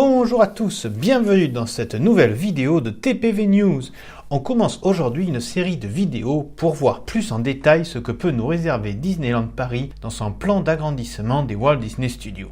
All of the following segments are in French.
Bonjour à tous, bienvenue dans cette nouvelle vidéo de TPV News. On commence aujourd'hui une série de vidéos pour voir plus en détail ce que peut nous réserver Disneyland Paris dans son plan d'agrandissement des Walt Disney Studios.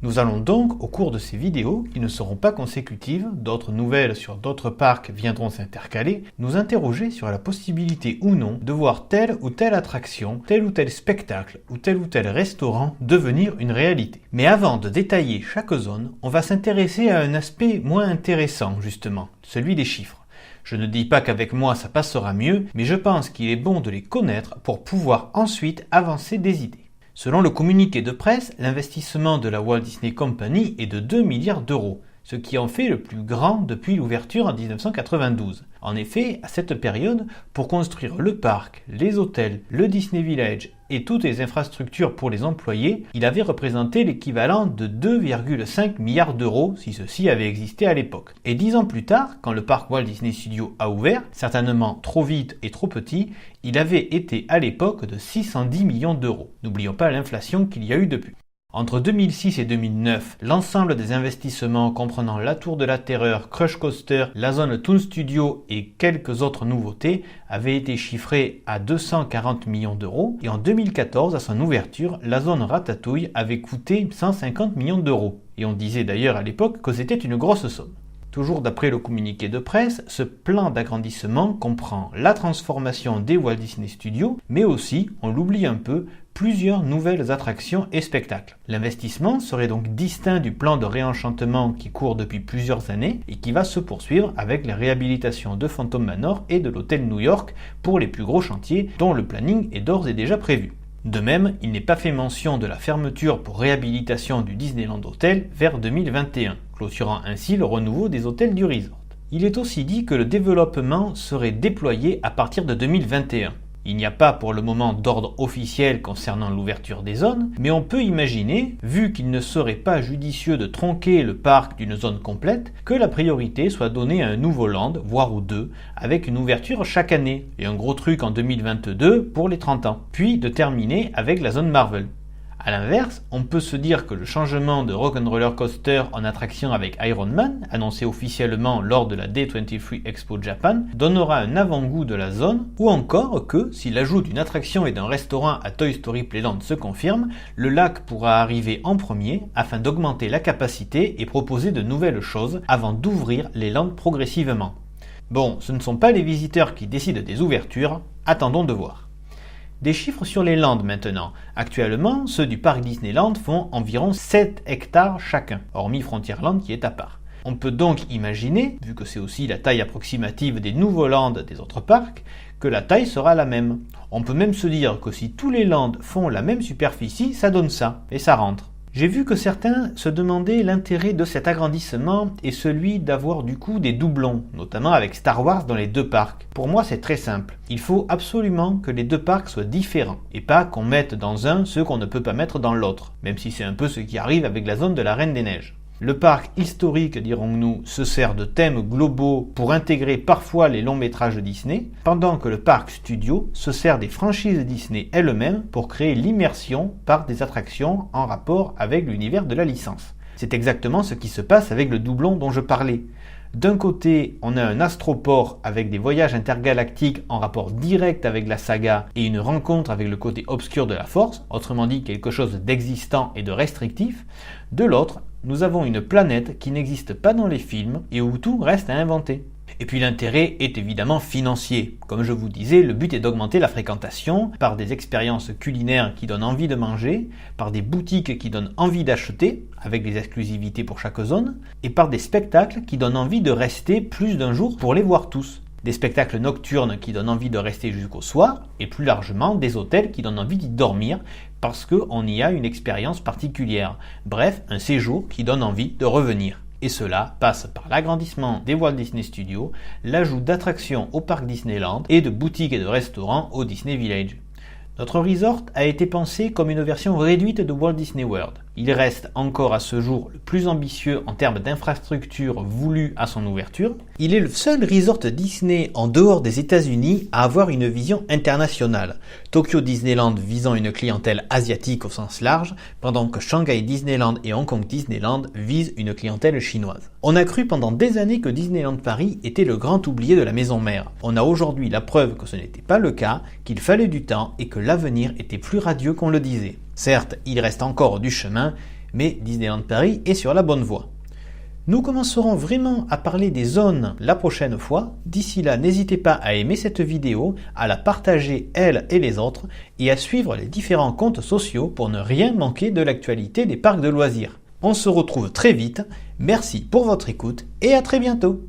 Nous allons donc, au cours de ces vidéos, qui ne seront pas consécutives, d'autres nouvelles sur d'autres parcs viendront s'intercaler, nous interroger sur la possibilité ou non de voir telle ou telle attraction, tel ou tel spectacle ou tel restaurant devenir une réalité. Mais avant de détailler chaque zone, on va s'intéresser à un aspect moins intéressant justement, celui des chiffres. Je ne dis pas qu'avec moi ça passera mieux, mais je pense qu'il est bon de les connaître pour pouvoir ensuite avancer des idées. Selon le communiqué de presse, l'investissement de la Walt Disney Company est de 2 milliards d'euros, ce qui en fait le plus grand depuis l'ouverture en 1992. En effet, à cette période, pour construire le parc, les hôtels, le Disney Village et toutes les infrastructures pour les employés, il avait représenté l'équivalent de 2,5 milliards d'euros si ceci avait existé à l'époque. Et 10 ans plus tard, quand le parc Walt Disney Studios a ouvert, certainement trop vite et trop petit, il avait été à l'époque de 610 millions d'euros. N'oublions pas l'inflation qu'il y a eu depuis. Entre 2006 et 2009, l'ensemble des investissements comprenant la Tour de la Terreur, Crush Coaster, la zone Toon Studio et quelques autres nouveautés avait été chiffré à 240 millions d'euros et en 2014, à son ouverture, la zone Ratatouille avait coûté 150 millions d'euros. Et on disait d'ailleurs à l'époque que c'était une grosse somme. Toujours d'après le communiqué de presse, ce plan d'agrandissement comprend la transformation des Walt Disney Studios, mais aussi, on l'oublie un peu, plusieurs nouvelles attractions et spectacles. L'investissement serait donc distinct du plan de réenchantement qui court depuis plusieurs années et qui va se poursuivre avec la réhabilitation de Phantom Manor et de l'hôtel New York pour les plus gros chantiers dont le planning est d'ores et déjà prévu. De même, il n'est pas fait mention de la fermeture pour réhabilitation du Disneyland Hotel vers 2021, clôturant ainsi le renouveau des hôtels du resort. Il est aussi dit que le développement serait déployé à partir de 2021. Il n'y a pas pour le moment d'ordre officiel concernant l'ouverture des zones, mais on peut imaginer, vu qu'il ne serait pas judicieux de tronquer le parc d'une zone complète, que la priorité soit donnée à un nouveau land, voire ou deux, avec une ouverture chaque année, et un gros truc en 2022 pour les 30 ans, puis de terminer avec la zone Marvel. A l'inverse, on peut se dire que le changement de Rock'n'Roller Coaster en attraction avec Iron Man, annoncé officiellement lors de la D23 Expo Japan, donnera un avant-goût de la zone, ou encore que, si l'ajout d'une attraction et d'un restaurant à Toy Story Playland se confirme, le lac pourra arriver en premier afin d'augmenter la capacité et proposer de nouvelles choses avant d'ouvrir les landes progressivement. Bon, ce ne sont pas les visiteurs qui décident des ouvertures, attendons de voir. Des chiffres sur les landes maintenant. Actuellement, ceux du parc Disneyland font environ 7 hectares chacun, hormis Frontierland qui est à part. On peut donc imaginer, vu que c'est aussi la taille approximative des nouveaux lands des autres parcs, que la taille sera la même. On peut même se dire que si tous les lands font la même superficie, ça donne ça, et ça rentre. J'ai vu que certains se demandaient l'intérêt de cet agrandissement et celui d'avoir du coup des doublons, notamment avec Star Wars dans les deux parcs. Pour moi c'est très simple, il faut absolument que les deux parcs soient différents et pas qu'on mette dans un ce qu'on ne peut pas mettre dans l'autre, même si c'est un peu ce qui arrive avec la zone de la Reine des Neiges. Le parc historique, dirons-nous, se sert de thèmes globaux pour intégrer parfois les longs métrages Disney, pendant que le parc studio se sert des franchises Disney elles-mêmes pour créer l'immersion par des attractions en rapport avec l'univers de la licence. C'est exactement ce qui se passe avec le doublon dont je parlais. D'un côté, on a un astroport avec des voyages intergalactiques en rapport direct avec la saga et une rencontre avec le côté obscur de la Force, autrement dit quelque chose d'existant et de restrictif. De l'autre, nous avons une planète qui n'existe pas dans les films et où tout reste à inventer. Et puis l'intérêt est évidemment financier. Comme je vous disais, le but est d'augmenter la fréquentation par des expériences culinaires qui donnent envie de manger, par des boutiques qui donnent envie d'acheter, avec des exclusivités pour chaque zone, et par des spectacles qui donnent envie de rester plus d'un jour pour les voir tous. Des spectacles nocturnes qui donnent envie de rester jusqu'au soir, et plus largement des hôtels qui donnent envie d'y dormir parce qu'on y a une expérience particulière. Bref, un séjour qui donne envie de revenir. Et cela passe par l'agrandissement des Walt Disney Studios, l'ajout d'attractions au parc Disneyland et de boutiques et de restaurants au Disney Village. Notre resort a été pensé comme une version réduite de Walt Disney World. Il reste encore à ce jour le plus ambitieux en termes d'infrastructures voulues à son ouverture. Il est le seul resort Disney en dehors des États-Unis à avoir une vision internationale. Tokyo Disneyland visant une clientèle asiatique au sens large, pendant que Shanghai Disneyland et Hong Kong Disneyland visent une clientèle chinoise. On a cru pendant des années que Disneyland Paris était le grand oublié de la maison mère. On a aujourd'hui la preuve que ce n'était pas le cas, qu'il fallait du temps et que l'avenir était plus radieux qu'on le disait. Certes, il reste encore du chemin, mais Disneyland Paris est sur la bonne voie. Nous commencerons vraiment à parler des zones la prochaine fois. D'ici là, n'hésitez pas à aimer cette vidéo, à la partager elle et les autres, et à suivre les différents comptes sociaux pour ne rien manquer de l'actualité des parcs de loisirs. On se retrouve très vite, merci pour votre écoute et à très bientôt.